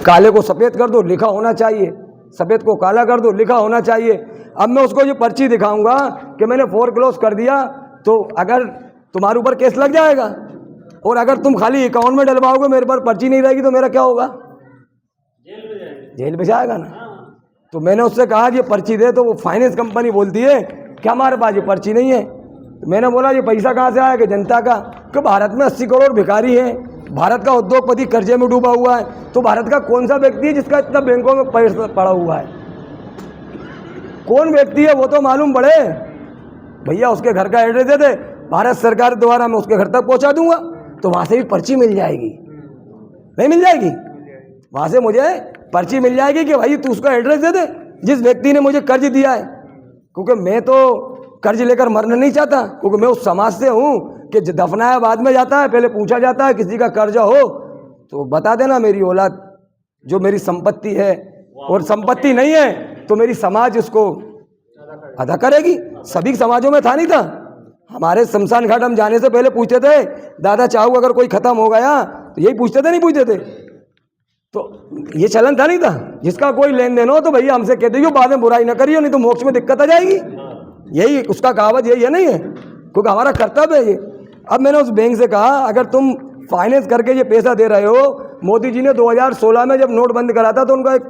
काले को सफ़ेद कर दो, लिखा होना चाहिए, सफ़ेद को काला कर दो, लिखा होना चाहिए। अब मैं उसको ये पर्ची दिखाऊंगा कि मैंने फोरक्लोज कर दिया, तो अगर तुम्हारे ऊपर केस लग जाएगा, और अगर तुम खाली अकाउंट में डलवाओगे, मेरे पर पर्ची नहीं रहेगी, तो मेरा क्या होगा? जेल में जाएगा ना। तो मैंने उससे कहा ये पर्ची दे, तो वो फाइनेंस कंपनी बोलती है कि हमारे पास ये पर्ची नहीं है। तो मैंने बोला ये पैसा कहाँ से आया? कि जनता का, कि भारत में 80 करोड़ भिखारी हैं, भारत का उद्योगपति कर्जे में डूबा हुआ है, तो भारत का कौन सा व्यक्ति है जिसका इतना बैंकों में पैसा पड़ा हुआ है? कौन व्यक्ति है वो तो मालूम पड़े। भैया उसके घर का एड्रेस दे दे, भारत सरकार द्वारा मैं उसके घर तक पहुंचा दूंगा, तो वहां से भी पर्ची मिल जाएगी। नहीं मिल जाएगी? वहां से मुझे पर्ची मिल जाएगी कि भाई तू उसका एड्रेस दे दे जिस व्यक्ति ने मुझे कर्ज दिया है, क्योंकि मैं तो कर्ज लेकर मरना नहीं चाहता, क्योंकि मैं उस समाज से हूँ कि दफनाया बाद में जाता है, पहले पूछा जाता है किसी का कर्जा हो तो बता देना, मेरी औलाद जो मेरी संपत्ति है, और संपत्ति नहीं है तो मेरी समाज उसको अदा करेगी। सभी समाजों में था नहीं था? हमारे शमशान घाट हम जाने से पहले पूछते थे, दादा चाहू अगर कोई खत्म हो गया तो यही पूछते थे, नहीं पूछते थे? तो ये चलन था नहीं था? जिसका कोई लेन देन हो तो भैया हमसे कह दियो, बाद में बुराई ना करियो, नहीं तो मोक्ष में दिक्कत आ जाएगी। यही उसका कहावत यही है, नहीं है? क्योंकि हमारा कर्तव्य है ये। अब मैंने उस बैंक से कहा अगर तुम फाइनेंस करके ये पैसा दे रहे हो, मोदी जी ने 2016 में जब नोट बंद करा था तो उनका एक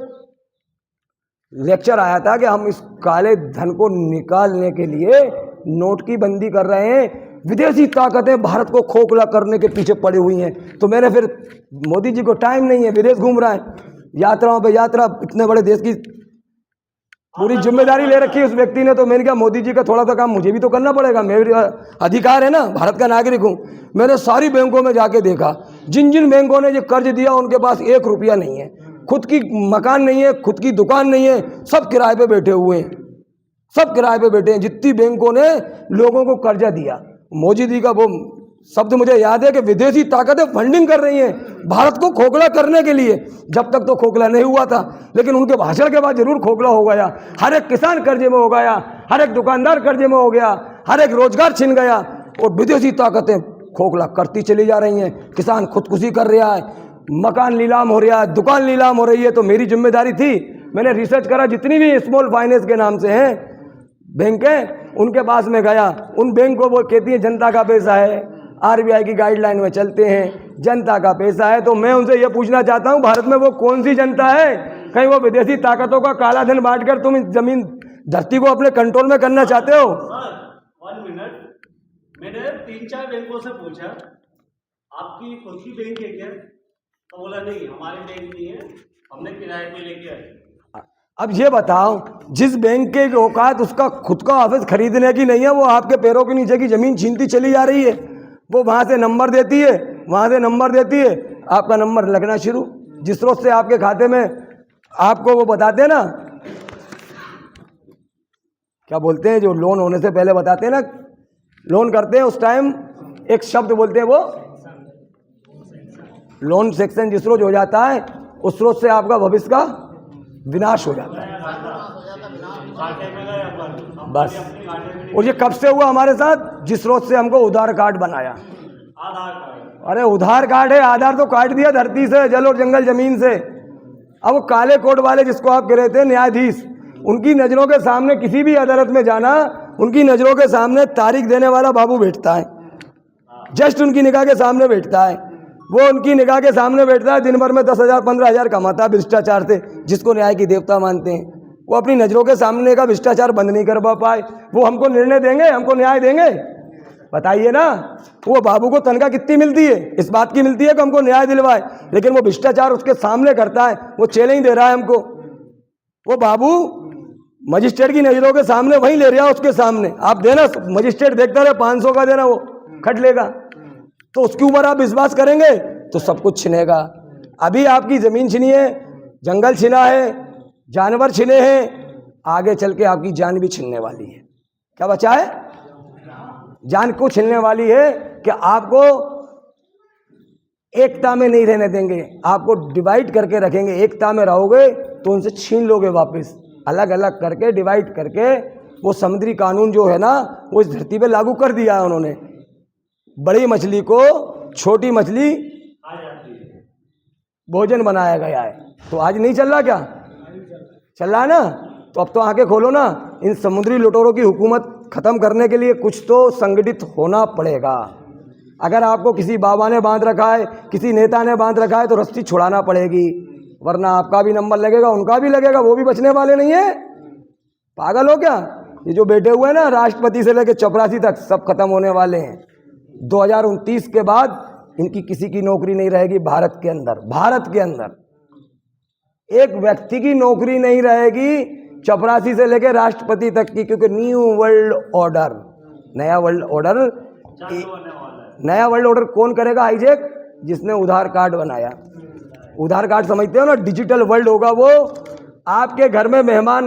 लेक्चर आया था कि हम इस काले धन को निकालने के लिए नोट की बंदी कर रहे हैं, विदेशी ताकतें भारत को खोखला करने के पीछे पड़ी हुई हैं। तो मैंने फिर, मोदी जी को टाइम नहीं है, विदेश घूम रहा है, यात्राओं पे यात्रा, इतने बड़े देश की पूरी जिम्मेदारी ले रखी है उस व्यक्ति ने, तो मैंने कहा मोदी जी का थोड़ा सा काम मुझे भी तो करना पड़ेगा, मेरा अधिकार है ना, भारत का नागरिक हूँ। मैंने सारी बैंकों में जाके देखा, जिन जिन बैंकों ने ये कर्ज दिया उनके पास 1 रुपया नहीं है, खुद की मकान नहीं है, खुद की दुकान नहीं है, सब किराए पे बैठे हुए हैं, सब किराए पे बैठे हैं। जितनी बैंकों ने लोगों को कर्जा दिया, मोदी जी का वो शब्द मुझे याद है कि विदेशी ताकतें फंडिंग कर रही हैं भारत को खोखला करने के लिए। जब तक तो खोखला नहीं हुआ था, लेकिन उनके भाषण के बाद जरूर खोखला हो गया। हर एक किसान कर्जे में हो गया, हर एक दुकानदार कर्जे में हो गया, हर एक रोजगार छिन गया, और विदेशी ताकतें खोखला करती चली जा रही हैं। किसान खुदकुशी कर रहा है, मकान नीलाम हो रहा है, दुकान नीलाम हो रही है। तो मेरी जिम्मेदारी थी, मैंने रिसर्च करा, जितनी भी स्मॉल फाइनेंस के नाम से हैं बैंक है, उनके पास में गया। उन बैंक को वो कहती है जनता का पैसा है, आरबीआई की गाइडलाइन में चलते हैं, जनता का पैसा है। तो मैं उनसे ये पूछना चाहता हूँ, भारत में वो कौन सी जनता है? कहीं वो विदेशी ताकतों का काला धन बांटकर तुम इस जमीन धरती को अपने कंट्रोल में करना चाहते हो? सर 1 मिनट, मैंने 3-4 बैंकों से पूछा आपकी खुद की बैंक है क्या? तो बोला नहीं हमारी बैंक नहीं है, हमने किराए पे लेके आए। अब ये बताओ, जिस बैंक के औकात उसका खुद का ऑफिस खरीदने की नहीं है, वो आपके पैरों के नीचे की जमीन छीनती चली जा रही है। वो वहां से नंबर देती है, वहां से नंबर देती है, आपका नंबर लगना शुरू। जिस रोज से आपके खाते में आपको वो बताते हैं ना, क्या बोलते हैं, जो लोन होने से पहले बताते हैं ना, लोन करते हैं उस टाइम एक शब्द बोलते हैं, वो लोन सेक्शन जिस रोज हो जाता है उस रोज से आपका भविष्य का विनाश हो जाता है बस। और ये कब से हुआ हमारे साथ? जिस रोज से हमको उधार कार्ड बनाया। अरे उधार कार्ड है, आधार तो काट दिया धरती से, जल और जंगल जमीन से। अब वो काले कोट वाले जिसको आप कह रहे थे न्यायाधीश, उनकी नजरों के सामने किसी भी अदालत में जाना, उनकी नजरों के सामने तारीख देने वाला बाबू बैठता है, जस्ट उनकी निगाह के सामने बैठता है। वो उनकी निगाह के सामने बैठता है, दिन भर में 10,000 15,000 कमाता है भ्रष्टाचार से, जिसको न्याय की देवता मानते हैं। वो अपनी नजरों के सामने का भ्रष्टाचार बंद नहीं करवा पाए, वो हमको निर्णय देंगे, हमको न्याय देंगे? बताइए ना। वो बाबू को तनख्वाह कितनी मिलती है? इस बात की मिलती है कि हमको न्याय दिलवाए, लेकिन वो भ्रष्टाचार उसके सामने करता है, वो चैलेंज दे रहा है हमको। वो बाबू मजिस्ट्रेट की नजरों के सामने वहीं ले रहा है, उसके सामने आप देना, मजिस्ट्रेट देखता रहे, 500 का देना, वो खट लेगा, तो उसके ऊपर आप विश्वास करेंगे तो सब कुछ छिनेगा। अभी आपकी जमीन छिनी है, जंगल छिना है, जानवर छिने हैं, आगे चल के आपकी जान भी छिनने वाली है। क्या बचा है? जान को छिनने वाली है कि आपको एकता में नहीं रहने देंगे, आपको डिवाइड करके रखेंगे। एकता में रहोगे तो उनसे छीन लोगे वापस, अलग अलग करके डिवाइड करके। वो समुद्री कानून जो है ना, वो इस धरती पे लागू कर दिया है उन्होंने। बड़ी मछली को छोटी मछली भोजन बनाया गया है। तो आज नहीं चल रहा क्या? चल रहा है ना? तो अब तो आंखें खोलो ना। इन समुद्री लुटेरों की हुकूमत ख़त्म करने के लिए कुछ तो संगठित होना पड़ेगा। अगर आपको किसी बाबा ने बांध रखा है, किसी नेता ने बांध रखा है, तो रस्सी छुड़ाना पड़ेगी, वरना आपका भी नंबर लगेगा, उनका भी लगेगा, वो भी बचने वाले नहीं है। पागल हो क्या? ये जो बैठे हुए हैं ना, राष्ट्रपति से लेकर चपरासी तक, सब खत्म होने वाले हैं। 2029 के बाद इनकी किसी की नौकरी नहीं रहेगी भारत के अंदर। भारत के अंदर एक व्यक्ति की नौकरी नहीं रहेगी, चपरासी से लेकर राष्ट्रपति तक की, क्योंकि न्यू वर्ल्ड ऑर्डर, नया वर्ल्ड ऑर्डर, नया वर्ल्ड ऑर्डर कौन करेगा हाईजेक? जिसने उधार कार्ड बनाया। उधार कार्ड समझते हो ना? डिजिटल वर्ल्ड होगा वो। आपके घर में मेहमान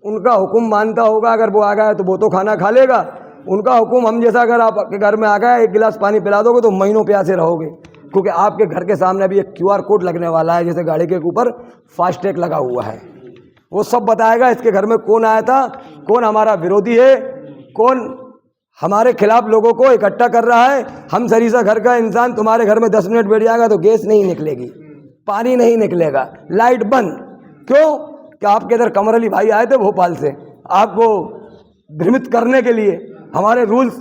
उनका हुक्म मानता होगा, अगर वो आ गया तो वो तो खाना खा लेगा। उनका हुक्म हम जैसा अगर आपके घर में आ गया, एक गिलास पानी पिला दोगे तो महीनों प्यासे रहोगे, क्योंकि आपके घर के सामने अभी एक QR कोड लगने वाला है, जैसे गाड़ी के ऊपर फास्टैग लगा हुआ है। वो सब बताएगा इसके घर में कौन आया था, कौन हमारा विरोधी है, कौन हमारे खिलाफ लोगों को इकट्ठा कर रहा है। हम सरीसा घर का इंसान तुम्हारे घर में 10 मिनट बैठ जाएगा तो गैस नहीं निकलेगी, पानी नहीं निकलेगा, लाइट बंद। क्यों? कि आपके इधर कमर अली भाई आए थे भोपाल से, आपको भ्रमित करने के लिए, हमारे रूल्स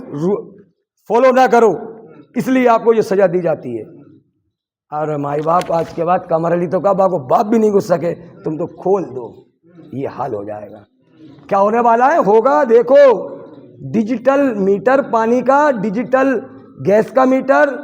फॉलो ना करो, इसलिए आपको ये सजा दी जाती है। अरे माई बाप, आज के बाद कमर अली तो कब आपको बाप भी नहीं घुस सके, तुम तो खोल दो, ये हाल हो जाएगा। क्या होने वाला है? होगा, देखो, डिजिटल मीटर पानी का, डिजिटल गैस का मीटर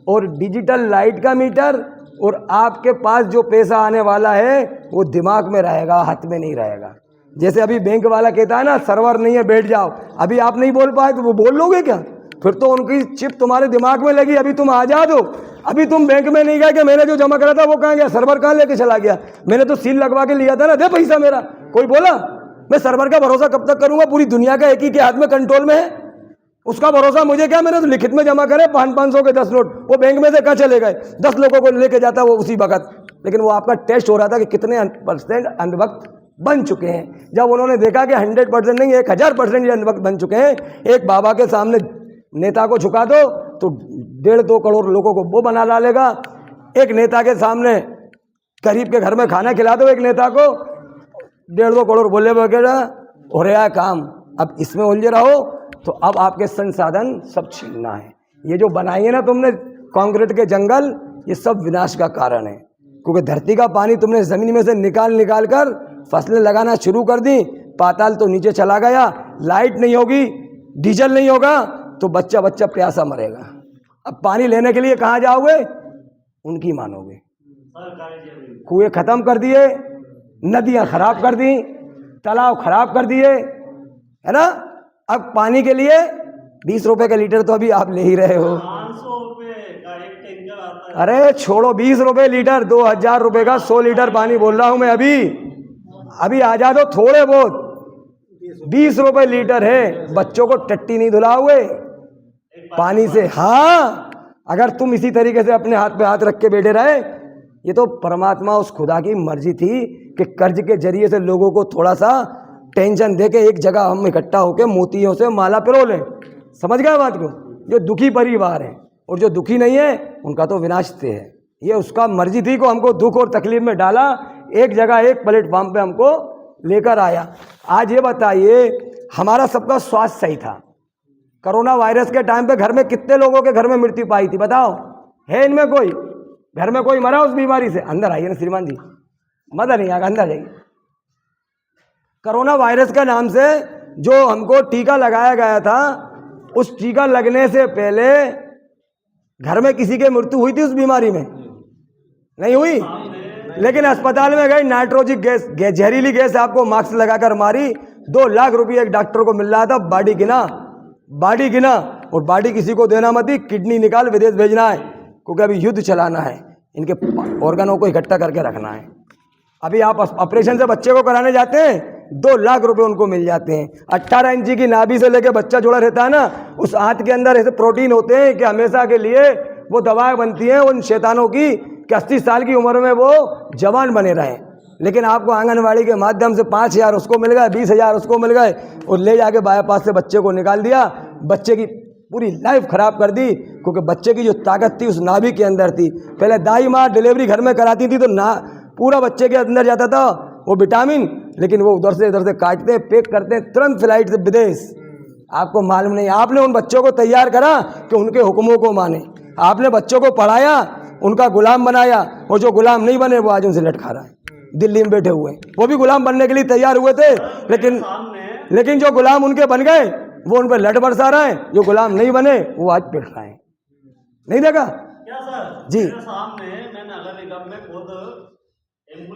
और डिजिटल लाइट का मीटर, और आपके पास जो पैसा आने वाला है वो दिमाग में रहेगा, हाथ में नहीं रहेगा। जैसे अभी बैंक वाला कहता है ना, सर्वर नहीं है बैठ जाओ, अभी आप नहीं बोल पाए तो वो बोल लोगे क्या? फिर तो उनकी चिप तुम्हारे दिमाग में लगी, अभी तुम आजाद हो। अभी तुम बैंक में नहीं गए कि मैंने जो जमा करा था वो कहाँ गया, सर्वर कहाँ लेके चला गया, मैंने तो सील लगवा के लिया था ना, दे पैसा मेरा। कोई बोला? मैं सर्वर का भरोसा कब तक करूंगा? पूरी दुनिया का एक ही के हाथ में कंट्रोल में है, उसका भरोसा मुझे क्या? मैंने तो लिखित में जमा करे 500 के 10 नोट, वो बैंक में से कहाँ चले गए? 10 लोगों को लेके जाता वो उसी वक्त। लेकिन वो आपका टेस्ट हो रहा था कि कितने % अंधभक्त बन चुके हैं। जब उन्होंने देखा कि 100% नहीं, 1000% ये अंधभक्त बन चुके हैं, एक बाबा के सामने नेता को झुका दो तो 1.5-2 करोड़ लोगों को वो बना डालेगा। एक नेता के सामने गरीब के घर में खाना खिला दो एक नेता को, 1.5-2 करोड़ बोले वगैरह हो रहा है काम। अब इसमें उलझे रहो तो अब आपके संसाधन सब छीनना है। ये जो बनाई है ना तुमने कंक्रीट के जंगल, ये सब विनाश का कारण है, क्योंकि धरती का पानी तुमने जमीन में से निकाल कर फसलें लगाना शुरू कर दी, पाताल तो नीचे चला गया। लाइट नहीं होगी, डीजल नहीं होगा तो बच्चा बच्चा प्यासा मरेगा। अब पानी लेने के लिए कहाँ जाओगे? उनकी मानोगे। कुएं खत्म कर दिए, नदियां खराब कर दी, तालाब खराब कर दिए, है ना? अब पानी के लिए 20 रुपए का लीटर तो अभी आप ले ही रहे हो। 500 रुपए का एक टैंकर आता है। अरे छोड़ो, 20 रुपए लीटर, 2000 रुपए का 100 लीटर पानी बोल रहा हूं मैं। अभी आ जा दो थोड़े बहुत, 20 रुपए लीटर है। बच्चों को टट्टी नहीं धुला हुए पानी से। हाँ, अगर तुम इसी तरीके से अपने हाथ पे हाथ रख के बैठे रहे, ये तो परमात्मा उस खुदा की मर्जी थी कि कर्ज के जरिए से लोगों को थोड़ा सा टेंशन दे के एक जगह हम इकट्ठा होकर मोतियों से माला पिरो लें। समझ गए बात को? जो दुखी परिवार है और जो दुखी नहीं है उनका तो विनाश से है। ये उसका मर्जी थी को हमको दुख और तकलीफ में डाला, एक जगह एक प्लेटफॉर्म पे हमको लेकर आया। आज ये बताइए, हमारा सबका स्वास्थ्य सही था। कोरोना वायरस के टाइम पे घर में कितने लोगों के घर में मृत्यु पाई थी बताओ? है इनमें कोई घर में कोई मरा उस बीमारी से? अंदर आइए ना श्रीमान जी, मदद नहीं आएगा, अंदर जाइए। कोरोना वायरस के नाम से जो हमको टीका लगाया गया था, उस टीका लगने से पहले घर में किसी की मृत्यु हुई थी उस बीमारी में? नहीं हुई। लेकिन अस्पताल में गई, नाइट्रोजिक गैस, जहरीली गैस आपको मास्क लगाकर मारी। 2 लाख रुपये एक डॉक्टर को मिल रहा था। बाडी गिना और बाडी किसी को देना मत, किडनी निकाल विदेश भेजना है, क्योंकि अभी युद्ध चलाना है, इनके ऑर्गनों को इकट्ठा करके रखना है। अभी आप ऑपरेशन से बच्चे को कराने जाते हैं, 2 लाख रुपए उनको मिल जाते हैं। 18 इंची की नाभि से लेके बच्चा जुड़ा रहता है ना, उस हाथ के अंदर ऐसे प्रोटीन होते हैं कि हमेशा के लिए वो दवाएं बनती हैं उन शैतानों की कि 80 साल की उम्र में वो जवान बने रहें। लेकिन आपको आंगनवाड़ी के माध्यम से 5,000 उसको मिल गए, 20,000 उसको मिल गए, और ले जाके बाईपास से बच्चे को निकाल दिया। बच्चे की पूरी लाइफ खराब कर दी, क्योंकि बच्चे की जो ताकत थी उस नाभि के अंदर थी। पहले दाई माँ डिलीवरी घर में कराती थी तो पूरा बच्चे के अंदर जाता था वो विटामिन, लेकिन वो उधर से काटते पैक करते तुरंत फ्लाइट से विदेश। आपको मालूम नहीं, आपने उन बच्चों को तैयार करा कि उनके हुक्मों को माने, आपने बच्चों को पढ़ाया, उनका गुलाम बनाया, और जो गुलाम नहीं बने वो आज उनसे लट खा रहा है, दिल्ली में बैठे हुए। वो भी गुलाम बनने के लिए तैयार हुए थे, लेकिन जो गुलाम उनके बन गए वो उन पर लट बरसा रहा है, जो गुलाम नहीं बने वो आज पिट रहे हैं। नहीं देखा क्या सर? जी मेरे सामने मैं नगर निगम में खुद एम्बुलेंस